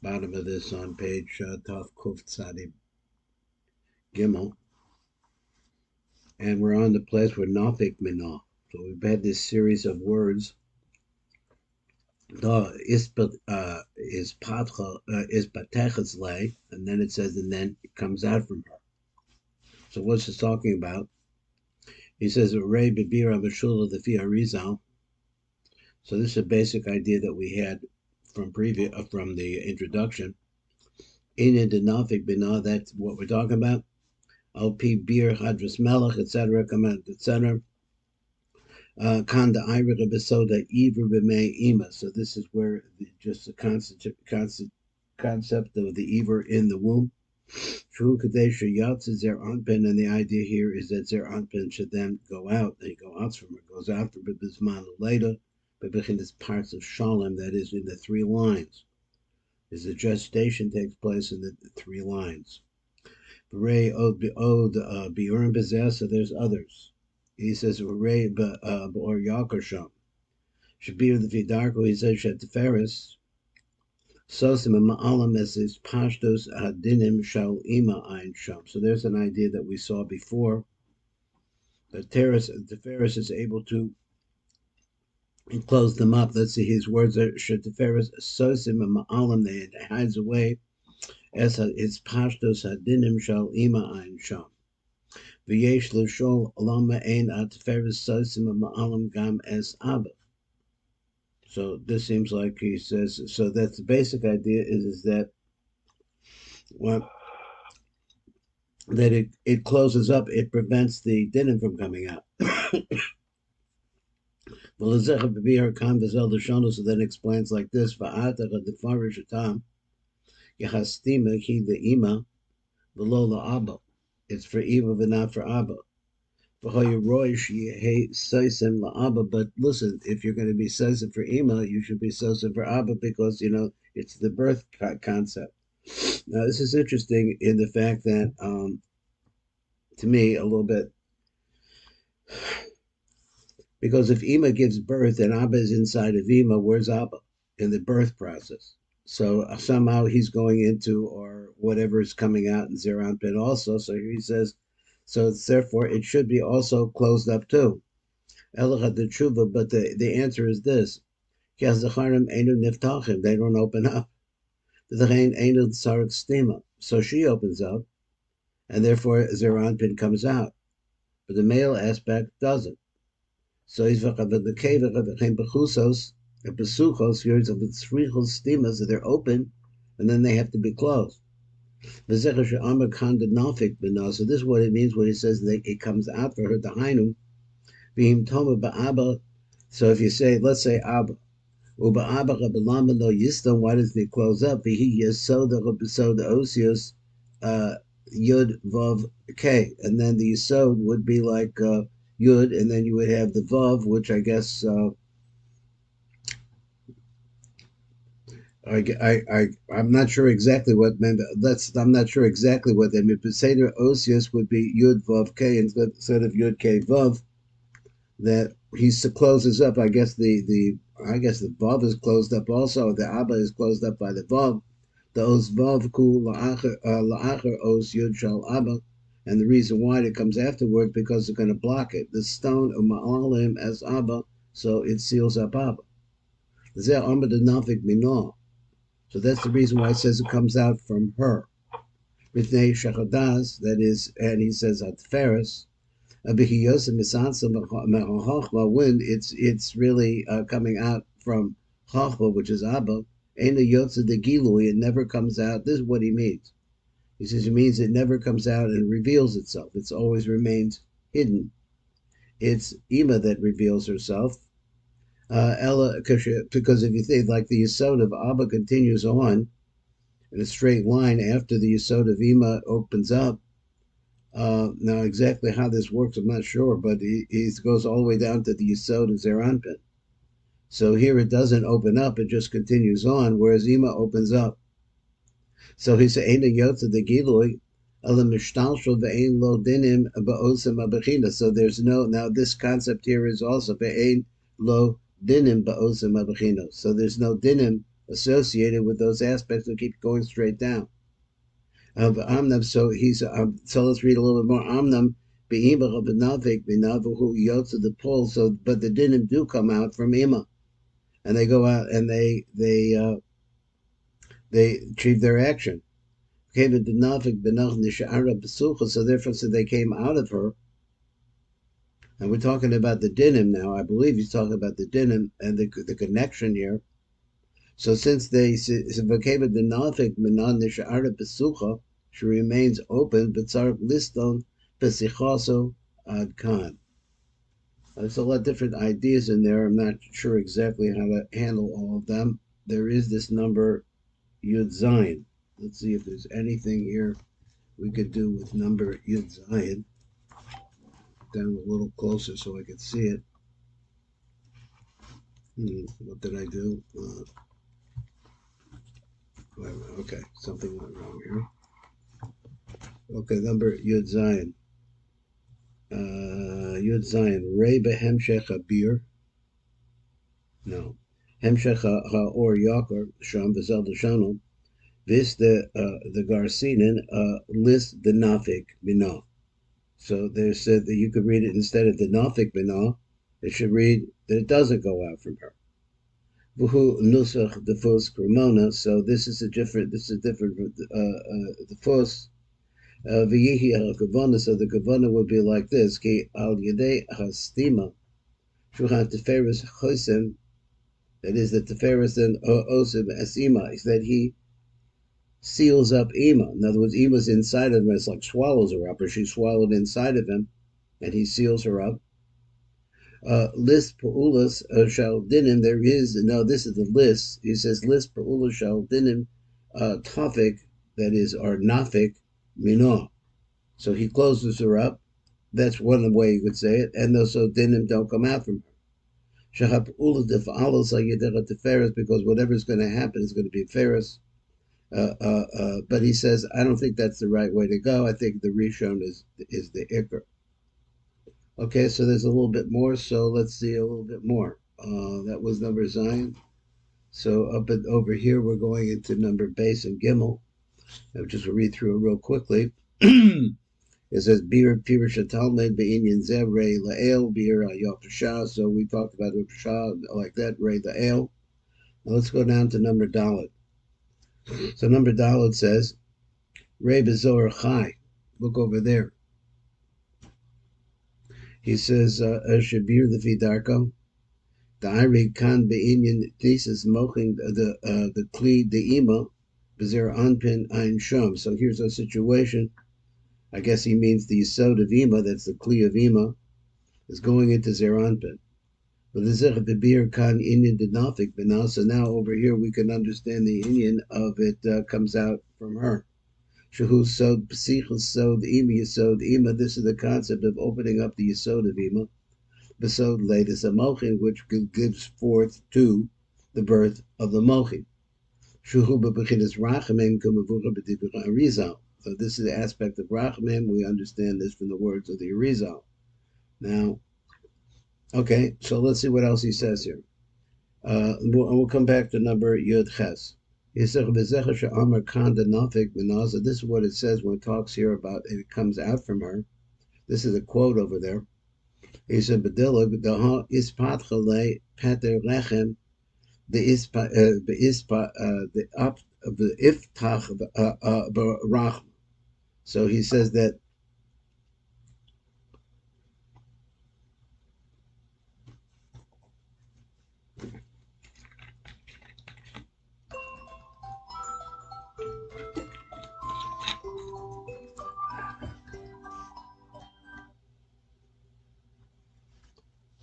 bottom of this on page Taf Kuf Tzadi Gimel, and we're on the place where Nafik Minah. So we've had this series of words. Is patcha is bateches lay, and then it says, and then it comes out from her. So what's this talking about? He says, Ray bibir avashula the Arizal. So this is a basic idea that we had from from the introduction. In the Nafik Binah, that's what we're talking about. Al-Pi Bir Hadras Melech, etc., etc. Kanda Ira Besoda Iver B'mei Ima. So this is where just the concept of the Iver in the womb. Shu Kadesha Yatz is Zer Anpin, and the idea here is that Zer Anpin should then go out. They go out from it, goes out from Bisman later, but in this parts of Shalom, that is in the three lines. Is the gestation takes place in the three lines. Ray Od Biorim Bezeh, so there's others. He says Ray or Yakersham. Shabir the Vidarko, he says Shetferis. Sosim Ma'alam as is Pashtos Hadinim Shal Ima Ein Sham. So there's an idea that we saw before. That Teferis is able to close them up. Let's see, his words are Shetferis Sosim Ma'alam, they hides away as its Pashtos Hadinim Shal Ima Ein Sham. V'yesh l'shol lama ein atferes sosim ma'alam gam es abba. So this seems like he says. So that's the basic idea is that well, that it closes up, it prevents the dinim from coming out. So then explains like this: Va'atach defarish atam yachastima ki the ima v'lo la'abba. It's for Eva but not for Abba. But listen, if you're going to be sosim for Ima, you should be sosim for Abba because, it's the birth concept. Now, this is interesting in the fact that, to me, a little bit, because if Ima gives birth and Abba is inside of Ima, where's Abba in the birth process? So somehow he's going into, or whatever is coming out in Zeranpin also. So here he says, so therefore it should be also closed up too. Elachad the tshuva, but the answer is this: they don't open up. So she opens up, and therefore Zeranpin comes out, but the male aspect doesn't. So he's the bechusos, the besuchos here of the tzrichos stimas that they're open, and then they have to be closed. So this is what it means when he says that it comes out for her, the hainu. So if you say, let's say Abba, why doesn't it close up? Yud Vav K, and then the Yisod would be like Yud, and then you would have the Vav, which I guess I'm not sure exactly what meant. I'm not sure exactly what they mean. But Seder Osius would be Yud Vav K instead of Yud K Vav. That he closes up. I guess the Vav is closed up also. The Abba is closed up by the Vav. The Os Vav Ku La'acher Os Yud Shal Abba. And the reason why it comes afterward because they're going to block it. The stone Ma'alim as Abba, so it seals up Abba. Zeh Amad Nafik Minah. So that's the reason why it says it comes out from her. Mitnei Shechadas, that is, and he says at Ferris, when it's really coming out from Chachma, which is Abba, Eina Yotze de Gilui, it never comes out. This is what he means. He says it means it never comes out and reveals itself. It always remains hidden. It's Ima that reveals herself. Ella, because if you think like the Yisod of Abba continues on in a straight line after the Yisod of Ima opens up. Now, exactly how this works, I'm not sure, but he goes all the way down to the Yisod of Zeranpin. So here it doesn't open up, it just continues on, whereas Ima opens up. So he said, Eina Yotze de Gilui, Ela Mishtalshel Ve'ein Lo Dinim Ba'osem Abachina. So there's now this concept here is also Ve'ein Lo Dinim Ba'osem Abachina. So there's no dinim associated with those aspects that keep going straight down. Of Amnam, so let's read a little bit more. Amnam be'imach of benavik benavu yotza the pole. So, but the dinim do come out from ima, and they go out and they achieve their action. So therefore, so they came out of her. And we're talking about the dinim now. I believe he's talking about the dinim and the connection here. So since they became a denafik menan nishara besucha, she remains open, but tzarek liston besichaso ad kan. There's a lot of different ideas in there. I'm not sure exactly how to handle all of them. There is this number Yud Zayin. Let's see if there's anything here we could do with number Yud Zayin. Down a little closer so I could see it. What did I do? Okay, something went wrong here. Okay, number Yud Zayin. Yud Zayin. Rei behemshech habir. No. Hemshech ha'or yakar sham v'zel d'shanu. This the Garcinin list the nafik binah. So they said that you could read it instead of the nafik binah. It should read that it doesn't go out from her. Vuhu nusach defus kramona. So this is different. The fus v'yihi hakavana. So the kavana would be like this: Ki al yedei hastima shuchan teferis chosem. That is the teferis and osim asima. Is that he seals up Ima. In other words, Ima's inside of him. It's like swallows her up, or she's swallowed inside of him, and he seals her up. List Pa'ulas shall dinim. There is, no, this is the list. He says, List Pa'ulas shall dinim tafik, that is, or nafik, minah. So he closes her up. That's one way you could say it. And also dinim don't come out from her. Shahab Pa'ulas defa'alos ayedera teferis, because whatever's going to happen is going to be Ferris. But he says, I don't think that's the right way to go. I think the Rishon is the Iker. Okay, so there's a little bit more. So let's see a little bit more. That was number Zion. So over here, we're going into number Base and Gimel. I'll just read through it real quickly. It says, Bir Pirish Talmud Be'inyan Zeh Rei La'el Bir Yotashah. So we talked about Yotashah like that, Rei La'el. Now let's go down to number Dalet. So number Dalet says, Rei Bezor Chai. Look over there. He says, Shabir the Fidarko. The Iri Kan Be'inyan Thesis Mochin the Kli the Ima Bezer Anpin Ein Shom. So here's a situation. I guess he means the Yisod of Ima, that's the Kli of Ima, is going into Zer Anpin. But the Zer Bebir Kan Inyan Dinafik Binah. So now over here we can understand the Inyan of it comes out from her. Shahu Sod Psichel Sod Ima Yisod Ima. This is the concept of opening up the Yisod of Ima. Besod Ladis a Mochin, which gives forth to the birth of the Mochin. Shuhu Bebechinas Rachamim Kumavura Bedibra Arizal. So this is the aspect of Rachamim. We understand this from the words of the Arizal. Now, okay, so let's see what else he says here. We'll come back to number Yud Ches. He said, This is what it says when it talks here about it comes out from her. This is a quote over there. He said, "B'dilag the ispatchale pater lechem the iftach barach." So he says that.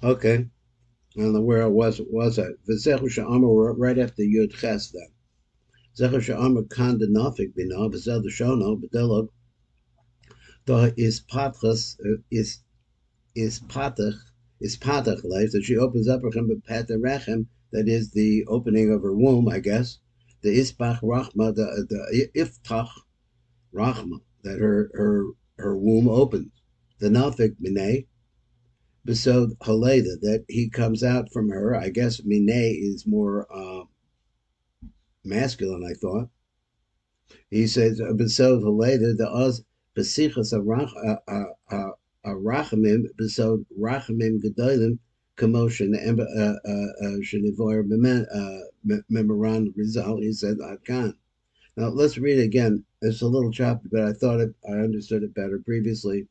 Okay. I don't know where I was I? V'zechu she'amar right after Yud Ches then. Zechu she'amar kan denafik bina v'zel d'shono b'delog da is patchas is patach life that she opens up her pater rechem, that is the opening of her womb, I guess. The ispach rachma, the iftach rachma, that her womb opens. The nafik minay. Besod haleda, that he comes out from her. I guess minay is more masculine, I thought. He says, "Besod later the oz besichas arachamim besod rachamim gedolim commotion shenivor memoran Rizal." He said, "Adkan." Now let's read it again. It's a little choppy, but I thought I understood it better previously.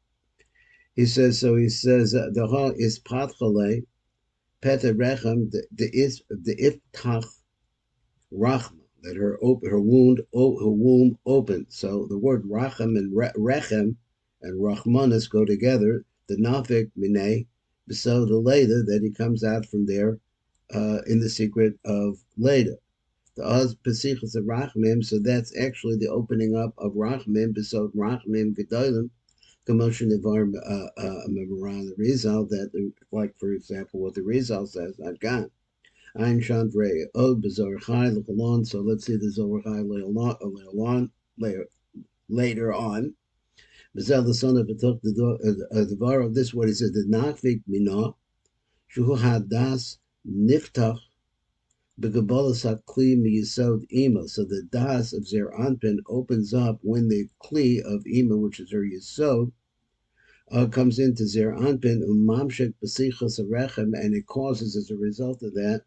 He says, the ha is patchale peta rechem the iftach rachma, that her womb opened. So the word rachem and rechem and rachmanis go together. The nafik minay, so the later that he comes out from there in the secret of later. The oz pesichas of rachmim, so that's actually the opening up of rachmim, besod rachmim gedolim, commotion of our memoran the result that, like for example, what the result says, I've got. Ein Chandre Od Bezor Chai Le'alon. So let's see the Zor Chai Le'alon later on. Bezel the son of the Devar of this, what he says, the Nachvik Minah, Shuhu Hadas Niftach, Begabolas Hakli Miyisod Ima. So the Das of Zer Anpin opens up when the Kli of Ima, which is her Yisod, comes into Zer Anpin, Mamshek Besichas Arechem, and it causes as a result of that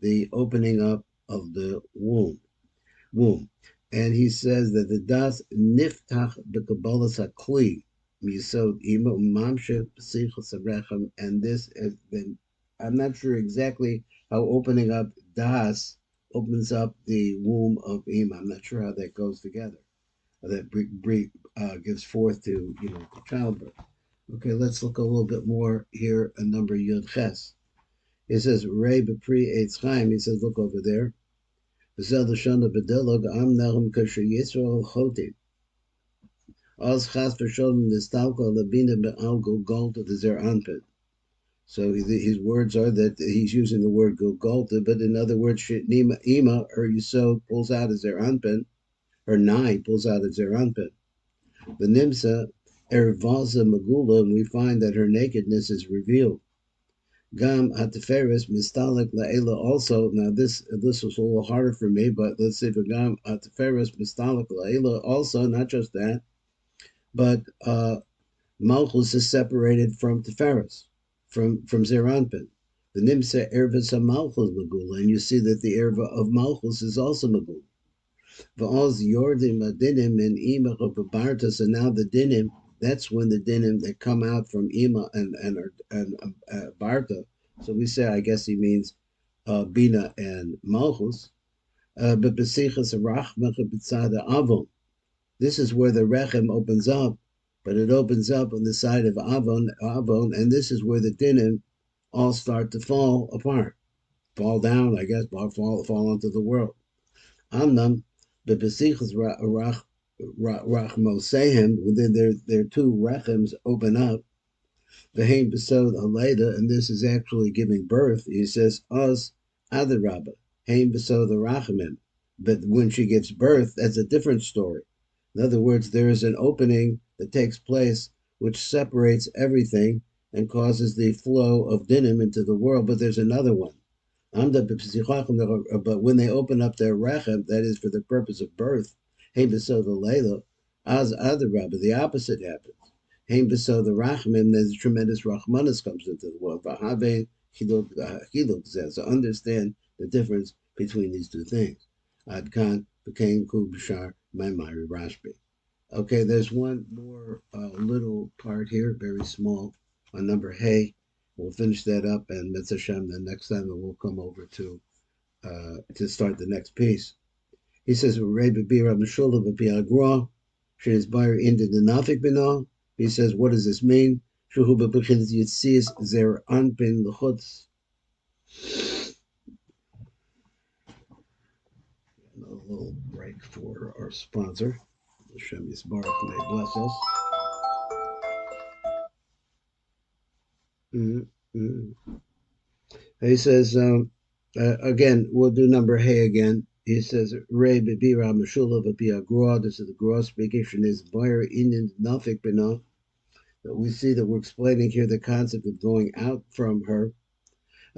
the opening up of the womb. And he says that the das niftach b'kabbalas hakli misod ima mamshe b'sichas arechem, and this has been, I'm not sure exactly how opening up das opens up the womb of ima. I'm not sure how that goes together. That gives forth to childbirth. Okay, let's look a little bit more here at number Yud Ches. It says, Ray B'Pri Eitz Chaim, he says, look over there. B'Zel L'Shon B'Delog, Am Nachem Kasher Yisrael Chotim. Oz Chas V'Sholem Nistalko Labina Be'al Golgolta Zer Anpin. So his words are that he's using the word Golgolta, but in other words, Nima Ima, or Yisod, pulls out as Zer Anpin, or Nai pulls out as Zer Anpin. The Nimsa, Ervaza Magula, and we find that her nakedness is revealed. Gam Hatiferes Mistalik La'ela also. Now this was a little harder for me, but let's see for Gam Hatiferes Mistalik La'ela also, not just that, but Malchus is separated from Tiferes, from Zeranpin. The Nimsa Erva Malchus Magula, and you see that the Erva of Malchus is also Magula. Va'oz Yordim Adinim and Imach of Babartas, and now the Dinim, that's when the dinim that come out from Ima and Barta. So we say, I guess he means Bina and Malchus. But Besichas Rachmach B'tzada Avon. This is where the Rechem opens up, but it opens up on the side of Avon, and this is where the dinim all start to fall apart, fall down, I guess, fall into the world. Amnam, but Besichas Rachmosehem, within their two rechems open up, the Hain Besod Aleda, and this is actually giving birth. He says, Us Adarabba, Hain Besod Rachamim. But when she gives birth, that's a different story. In other words, there is an opening that takes place which separates everything and causes the flow of dinim into the world, but there's another one. But when they open up their rechem, that is for the purpose of birth, Hain Besod Alela, Az Adarabba, the opposite happens. Hain Besod Rachamim, there's a tremendous Rachmanis comes into the world. V'havein chiluk zeh. So understand the difference between these two things. Ad kan v'kein ku b'shar Maimari Rashbi. Okay, there's one more little part here, very small, on number Hey. We'll finish that up, and Mitzvah Hashem, the next time we'll come over to start the next piece. He says, Rebbe Bira Meshulav B'Piagra, She's Bayer Inda Nafik B'Nah. He says, what does this mean? Shuhu B'Pichinz Yitzis Zer Anpin L'chutz. A little break for our sponsor. Hashem Yisbarach, may bless us. He says, again, we'll do number Hey again. He says, Rei Bibira Meshulav B'Piagra. This is the Gra speaking. She's Bayer Inda Nafik B'Nah. We see that we're explaining here the concept of going out from her.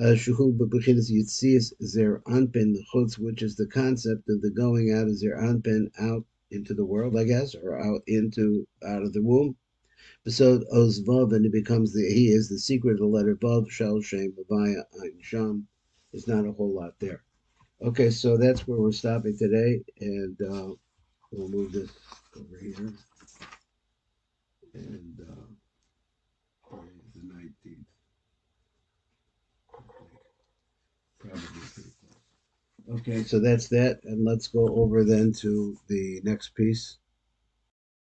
Shuhu b'bechinas yitzias zer anpin chutz, which is the concept of the going out of zer anpin out into the world, I guess, or out of the womb. So Ozvav, and it becomes he is the secret of the letter Vav, Shel, Shem, Avaya, Ein, Sham. There's not a whole lot there. Okay, so that's where we're stopping today, and we'll move this over here. And the 19th, probably pretty close. Okay, so that's that, and let's go over then to the next piece.